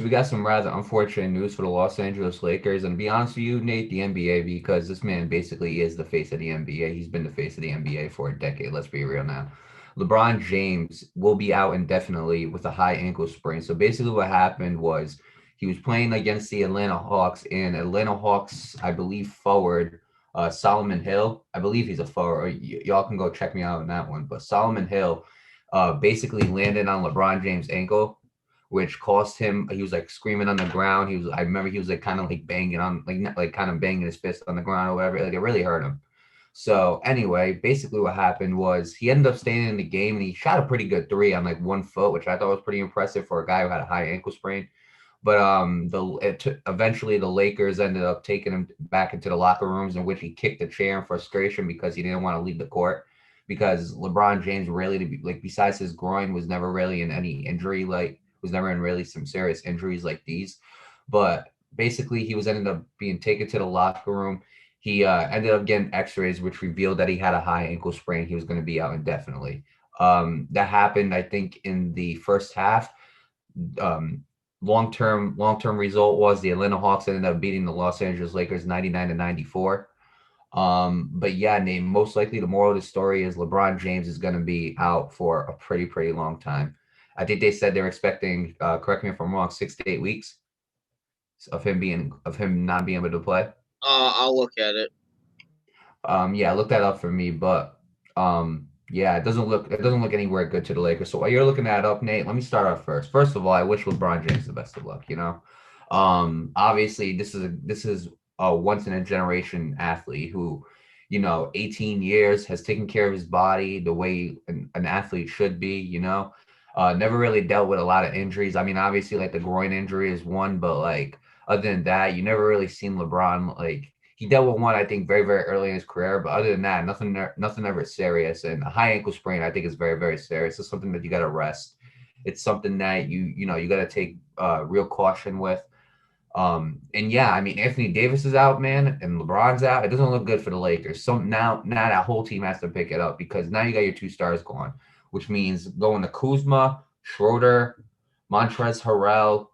So we got some rather unfortunate news for the Los Angeles Lakers. And to be honest with you, Nate, the NBA, because this man basically is the face of the NBA. He's been the face of the NBA for a decade. Let's be real now. LeBron James will be out indefinitely with a high ankle sprain. So basically, what happened was he was playing against the Atlanta Hawks, and Atlanta Hawks, I believe, forward Solomon Hill. I believe he's a forward. Y'all can go check me out on that one. But Solomon Hill basically landed on LeBron James' ankle, which cost him. He was like screaming on the ground. I remember he was like kind of like banging on, like kind of banging his fist on the ground or whatever. Like it really hurt him. So anyway, basically what happened was he ended up staying in the game and he shot a pretty good three on like 1 foot, which I thought was pretty impressive for a guy who had a high ankle sprain. But eventually the Lakers ended up taking him back into the locker rooms, in which he kicked a chair in frustration because he didn't want to leave the court, because LeBron James really, to be like, besides his groin, was never really in any injury, like was never in really some serious injuries like these. But basically he was ended up being taken to the locker room. He ended up getting X-rays, which revealed that he had a high ankle sprain. He was going to be out indefinitely. That happened, I think, in the first half. Um, long term result was the Atlanta Hawks ended up beating the Los Angeles Lakers 99-94. But yeah, Nate, most likely the moral of the story is LeBron James is going to be out for a pretty long time. I think they said they're expecting, correct me if I'm wrong, 6 to 8 weeks of him not being able to play. I'll look at it. Yeah, look that up for me, but yeah, it doesn't look anywhere good to the Lakers. So while you're looking that up, Nate, let me start off first. First of all, I wish LeBron James the best of luck. Obviously this is a once in a generation athlete who, 18 years has taken care of his body the way an athlete should be. Never really dealt with a lot of injuries. I mean, obviously like the groin injury is one, but like other than that, you never really seen LeBron like he dealt with one, I think, very early in his career. But other than that, nothing ever serious. And a high ankle sprain, I think, is very serious. It's something that you got to rest. It's something that you got to take real caution with. And yeah, I mean, Anthony Davis is out, man, and LeBron's out. It doesn't look good for the Lakers. So now that whole team has to pick it up, because now you got your two stars gone, which means going to Kuzma, Schroeder, Montrezl Harrell.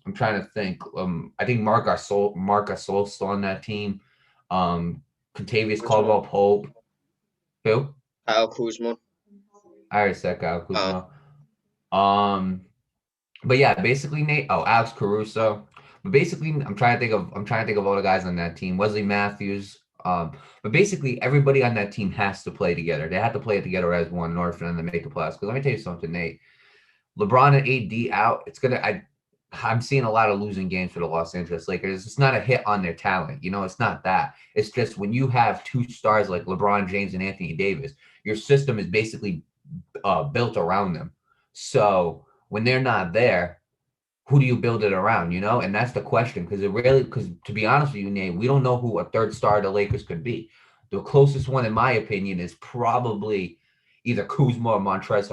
I'm trying to think. I think Marc Gasol's still on that team. Um, Contavious Kuzma. Caldwell Pope. Who? Kyle Kuzma. I already said Kyle Uh, Kuzma. Um, but yeah, basically Nate. Oh, Alex Caruso. But basically, I'm trying to think of all the guys on that team. Wesley Matthews. But basically, everybody on that team has to play together. They have to play it together as one in order for them to make the playoffs. Because let me tell you something, Nate. LeBron and AD out. I'm seeing a lot of losing games for the Los Angeles Lakers. It's not a hit on their talent. It's not that. It's just when you have two stars like LeBron James and Anthony Davis, your system is basically built around them. So when they're not there, who do you build it around? And that's the question, because to be honest with you, Nate, we don't know who a third star of the Lakers could be. The closest one, in my opinion, is probably either Kuzma or Montrezl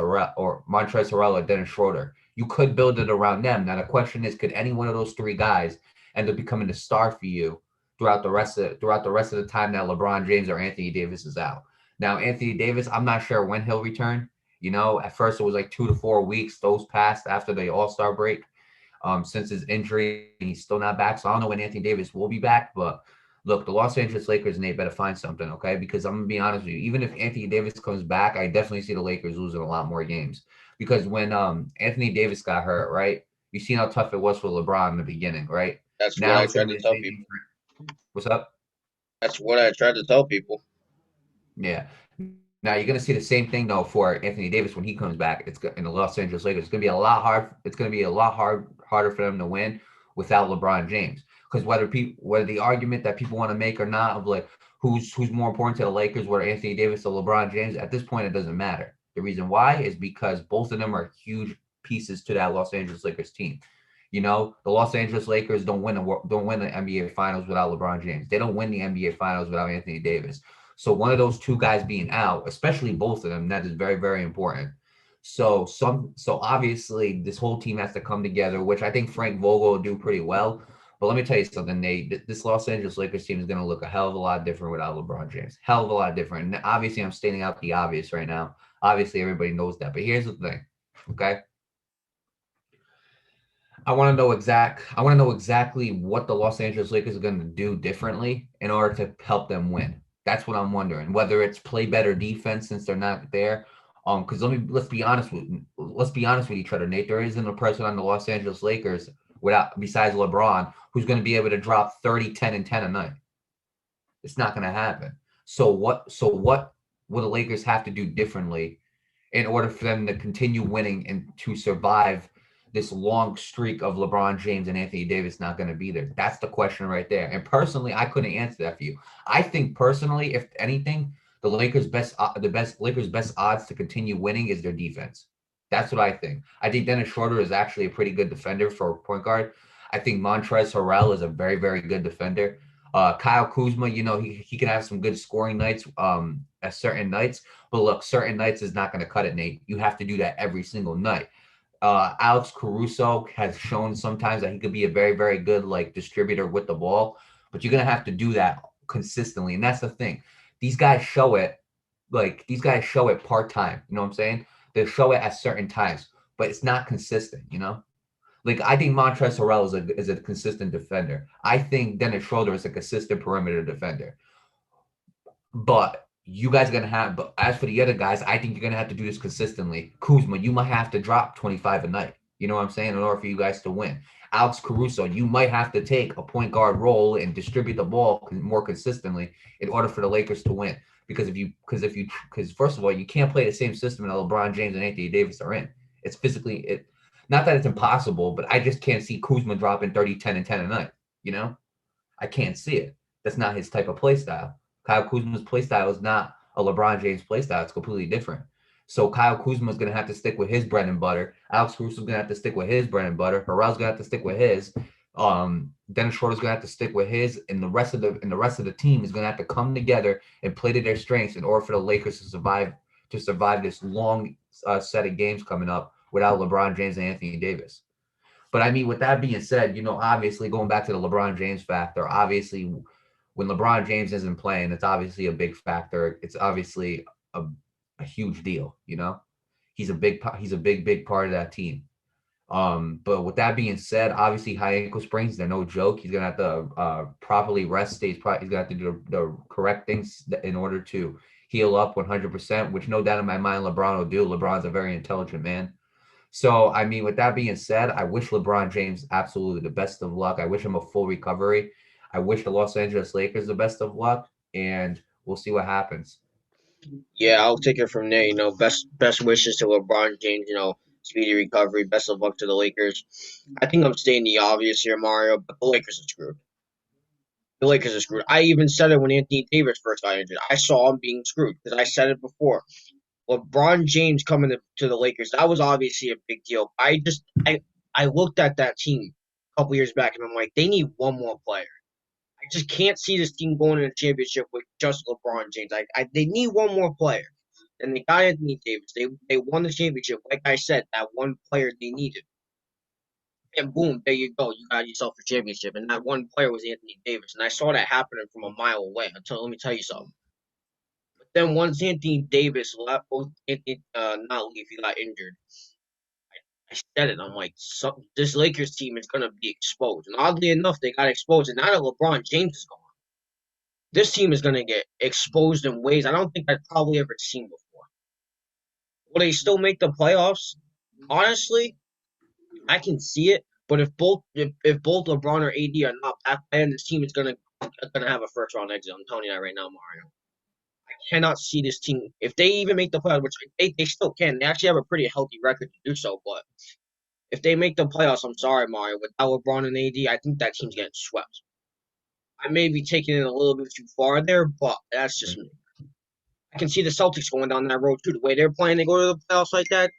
Harrell or Dennis Schroeder. You could build it around them. Now the question is, could any one of those three guys end up becoming a star for you throughout the rest of the time that LeBron James or Anthony Davis is out? Now Anthony Davis, I'm not sure when he'll return. At first it was like 2 to 4 weeks. Those passed after the All Star break, since his injury. He's still not back. So I don't know when Anthony Davis will be back. But look, the Los Angeles Lakers, Nate, better find something, okay? Because I'm gonna be honest with you. Even if Anthony Davis comes back, I definitely see the Lakers losing a lot more games. Because when Anthony Davis got hurt, right? You seen how tough it was for LeBron in the beginning, right? that's what Now I it's gonna tried be to the tell same thing people. for what's up? That's what I tried to tell people. Yeah. Now you're gonna see the same thing though for Anthony Davis when he comes back. In the Los Angeles Lakers. It's gonna be a lot hard. It's gonna be a lot harder for them to win without LeBron James. Because whether the argument that people want to make or not of like who's more important to the Lakers, whether Anthony Davis or LeBron James, at this point it doesn't matter. The reason why is because both of them are huge pieces to that Los Angeles Lakers team. The Los Angeles Lakers don't win the NBA Finals without LeBron James. They don't win the NBA Finals without Anthony Davis. So one of those two guys being out, especially both of them, that is very important. So obviously this whole team has to come together, which I think Frank Vogel will do pretty well. But let me tell you something, Nate. This Los Angeles Lakers team is going to look a hell of a lot different without LeBron James. Hell of a lot different. And obviously, I'm stating out the obvious right now. Obviously, everybody knows that. But here's the thing, okay? I want to know exactly what the Los Angeles Lakers are going to do differently in order to help them win. That's what I'm wondering. Whether it's play better defense since they're not there. Because let's be honest with each other, Nate. There isn't a person on the Los Angeles Lakers without besides LeBron who's going to be able to drop 30, 10, and 10 a night. It's not going to happen. So what will the Lakers have to do differently in order for them to continue winning and to survive this long streak of LeBron James and Anthony Davis not going to be there? That's the question right there. And personally, I couldn't answer that for you. I think personally, if anything, the Lakers best odds to continue winning is their defense. That's what I think. I think Dennis Schroeder is actually a pretty good defender for a point guard. I think Montrezl Harrell is a very, very good defender. Kyle Kuzma, he can have some good scoring nights at certain nights, but look, certain nights is not going to cut it, Nate. You have to do that every single night. Alex Caruso has shown sometimes that he could be a very, very good like distributor with the ball, but you're gonna have to do that consistently, and that's the thing. These guys show it, these guys show it part time. You know what I'm saying? They show it at certain times, but it's not consistent. Like I think Montrezl Harrell is a consistent defender. I think Dennis Schroeder is a consistent perimeter defender. But you guys are gonna have. But as for the other guys, I think you're gonna have to do this consistently. Kuzma, you might have to drop 25 a night. You know what I'm saying? In order for you guys to win. Alex Caruso, you might have to take a point guard role and distribute the ball more consistently in order for the Lakers to win. Because first of all, you can't play the same system that LeBron James and Anthony Davis are in. It's physically it. Not that it's impossible, but I just can't see Kuzma dropping 30, 10, and 10 a night. You know? I can't see it. That's not his type of play style. Kyle Kuzma's play style is not a LeBron James play style. It's completely different. So Kyle Kuzma is going to have to stick with his bread and butter. Alex Caruso is going to have to stick with his bread and butter. Harrell's going to have to stick with his. Dennis Schroeder's going to have to stick with his, and the rest of the team is going to have to come together and play to their strengths in order for the Lakers to survive this long set of games coming up without LeBron James and Anthony Davis. But I mean, with that being said, obviously going back to the LeBron James factor, obviously when LeBron James isn't playing, it's obviously a big factor. It's obviously a huge deal. He's a big part of that team. But with that being said, obviously high ankle sprains, they're no joke. He's gonna have to properly rest. He's gonna have to do the correct things in order to heal up 100%, which no doubt in my mind LeBron will do. LeBron's a very intelligent man. So, I mean, with that being said, I wish LeBron James absolutely the best of luck. I wish him a full recovery. I wish the Los Angeles Lakers the best of luck, and we'll see what happens. Yeah, I'll take it from there. Best wishes to LeBron James. Speedy recovery. Best of luck to the Lakers. I think I'm stating the obvious here, Mario, but the Lakers are screwed. The Lakers are screwed. I even said it when Anthony Davis first got injured. I saw him being screwed because I said it before. LeBron James coming to the Lakers, that was obviously a big deal. I looked at that team a couple years back and I'm like, they need one more player. I just can't see this team going to the championship with just LeBron James. They need one more player. And they got Anthony Davis. They won the championship. Like I said, that one player they needed. And boom, there you go. You got yourself a championship. And that one player was Anthony Davis. And I saw that happening from a mile away. Let me tell you something. But then once Anthony Davis left, not leave, he got injured. I said it. I'm like, this Lakers team is gonna be exposed. And oddly enough, they got exposed. And now that LeBron James is gone, this team is gonna get exposed in ways I don't think I've probably ever seen before. Will they still make the playoffs? Honestly, I can see it. But if both LeBron or AD are not back then, this team is gonna have a first round exit. I'm telling you that right now, Mario. I cannot see this team if they even make the playoffs, which they still can. They actually have a pretty healthy record to do so, but if they make the playoffs, I'm sorry, Mario. Without LeBron and AD, I think that team's getting swept. I may be taking it a little bit too far there, but that's just me. I can see the Celtics going down that road too. The way they're playing, they go to the playoffs like that.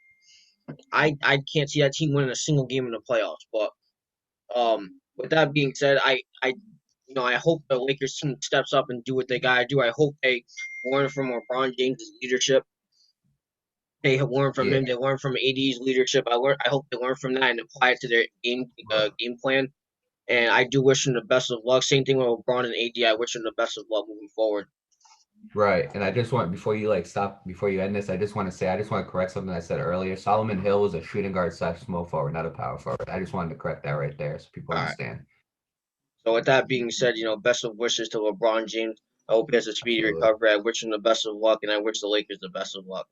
I can't see that team winning a single game in the playoffs. But with that being said, I hope the Lakers team steps up and do what they gotta do. I hope they learn from LeBron James' leadership. They have learned from him. Yeah. They learn from AD's leadership. I hope they learn from that and apply it to their game plan. And I do wish them the best of luck. Same thing with LeBron and AD. I wish them the best of luck moving forward. Right. And I just want before you like stop before you end this, I just want to say I just want to correct something I said earlier. Solomon Hill was a shooting guard slash small forward, not a power forward. I just wanted to correct that right there so people All right. understand. So with that being said, best of wishes to LeBron James. I hope he has a speedy Absolutely. recovery. I wish him the best of luck, and I wish the Lakers the best of luck.